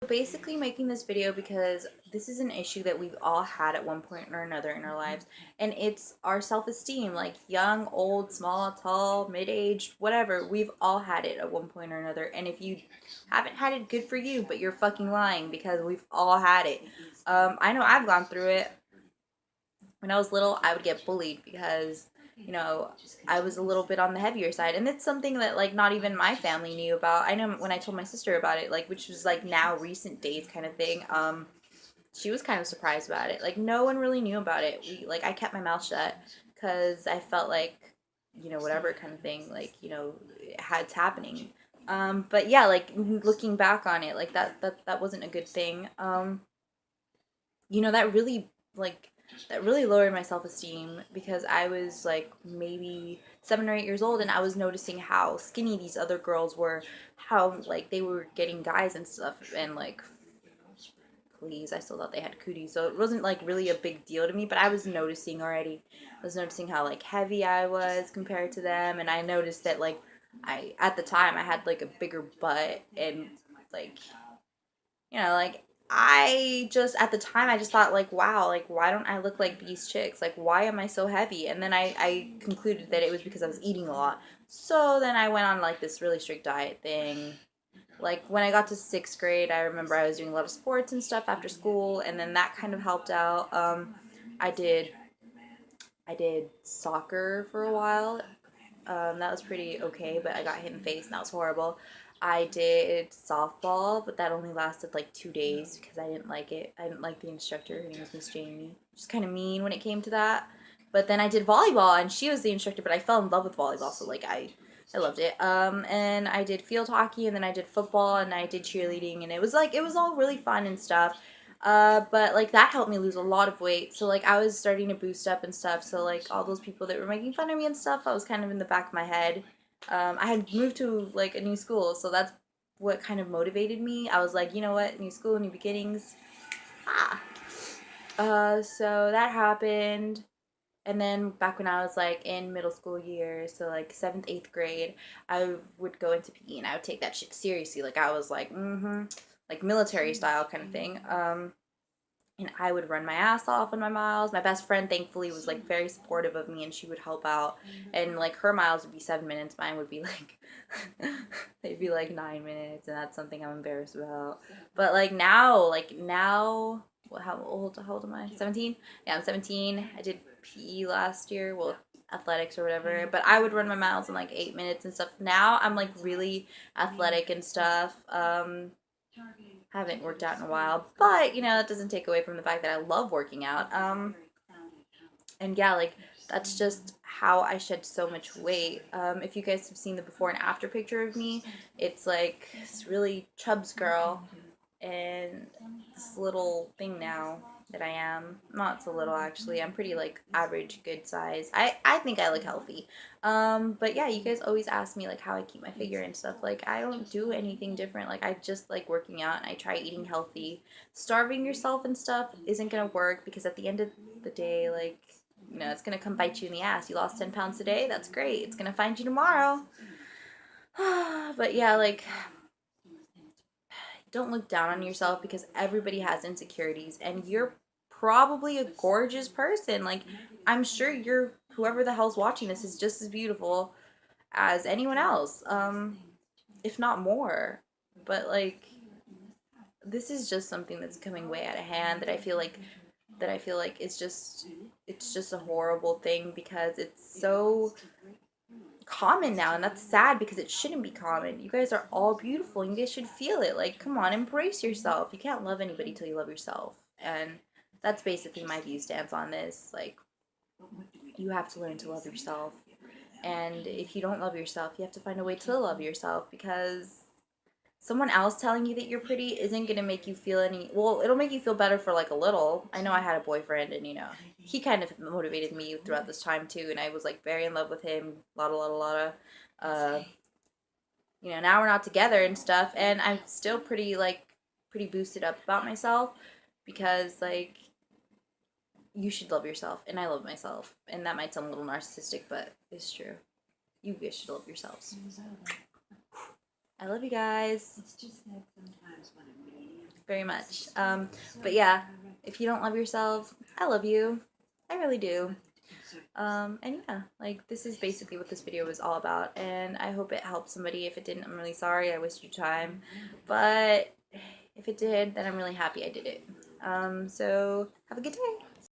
Basically making this video because this is an issue that we've all had at one point or another in our lives, and it's our self-esteem. Like young, old, small, tall, mid-aged, whatever, we've all had it at one point or another. And if you haven't had it, good for you, but you're fucking lying, because we've all had it. I know I've gone through it. When I was little, I would get bullied because, I was a little bit on the heavier side. And it's something that, like, not even my family knew about. I know when I told my sister about it, like, which was, like, now recent days kind of thing, she was kind of surprised about it. Like, no one really knew about it. I kept my mouth shut because I felt like, whatever kind of thing, like, it's happening. But yeah, like, looking back on it, like, that wasn't a good thing. That really, like, that really lowered my self-esteem because I was like maybe 7 or 8 years old, and I was noticing how skinny these other girls were, how like they were getting guys and stuff, and like, please, I still thought they had cooties, so it wasn't like really a big deal to me, but I was noticing already. I was noticing how like heavy I was compared to them, and I noticed that like at the time I had like a bigger butt, and like, like, I just, at the time, I just thought, like, wow, like, why don't I look like these chicks? Like, why am I so heavy? And then I concluded that it was because I was eating a lot. So then I went on, like, this really strict diet thing. Like, when I got to sixth grade, I remember I was doing a lot of sports and stuff after school, and then that kind of helped out. I did, I did soccer for a while. That was pretty okay, but I got hit in the face, and that was horrible. I did softball, but that only lasted like 2 days because I didn't like it. I didn't like the instructor. Her name was Miss Jamie. Just kind of mean when it came to that. But then I did volleyball, and she was the instructor, but I fell in love with volleyball, so like I loved it. And I did field hockey, and then I did football, and I did cheerleading, and it was all really fun and stuff. But like that helped me lose a lot of weight. So like I was starting to boost up and stuff. So like all those people that were making fun of me and stuff, I was kind of in the back of my head. I had moved to like a new school, so that's what kind of motivated me. I was like, you know what, new school, new beginnings. Ah. So that happened. And then back when I was like in middle school years, so like seventh, eighth grade, I would go into PE and I would take that shit seriously. Like I was like, like military style kind of thing. And I would run my ass off on my miles. My best friend, thankfully, was like very supportive of me, and she would help out. And like her miles would be 7 minutes, mine would be like they'd be like 9 minutes, and that's something I'm embarrassed about. But like now, how old am I? 17. Yeah, I'm 17. I did PE last year. Well, athletics or whatever. But I would run my miles in like 8 minutes and stuff. Now I'm like really athletic and stuff. Haven't worked out in a while, but that doesn't take away from the fact that I love working out. And yeah, like that's just how I shed so much weight. If you guys have seen the before and after picture of me, it's like this really chubs girl and this little thing now that I am. Not so little actually. I'm pretty like average, good size. I think I look healthy. But yeah, you guys always ask me like how I keep my figure and stuff. Like I don't do anything different. Like I just like working out, and I try eating healthy. Starving yourself and stuff isn't gonna work because at the end of the day, like, it's gonna come bite you in the ass. You lost 10 pounds today, that's great. It's gonna find you tomorrow. But yeah, like, don't look down on yourself because everybody has insecurities, and you're probably a gorgeous person. Like, I'm sure whoever the hell's watching this is just as beautiful as anyone else, if not more. But like, this is just something that's coming way out of hand that I feel like it's just a horrible thing because it's so common now, and that's sad because it shouldn't be common. You guys are all beautiful, and you guys should feel it. Like, come on, embrace yourself. You can't love anybody till you love yourself. And that's basically my view stance on this. Like, you have to learn to love yourself. And if you don't love yourself, you have to find a way to love yourself, because someone else telling you that you're pretty isn't gonna make you feel any. Well, it'll make you feel better for like a little. I know I had a boyfriend, and he kind of motivated me throughout this time too, and I was like very in love with him. A lot of. Uh, now we're not together and stuff, and I'm still pretty boosted up about myself because like you should love yourself, and I love myself, and that might sound a little narcissistic, but it's true. You guys should love yourselves. I love you guys. very much. But yeah, if you don't love yourself, I love you. I really do. And yeah, like this is basically what this video was all about, and I hope it helped somebody. If it didn't, I'm really sorry. I wasted your time, but if it did, then I'm really happy I did it. So have a good day.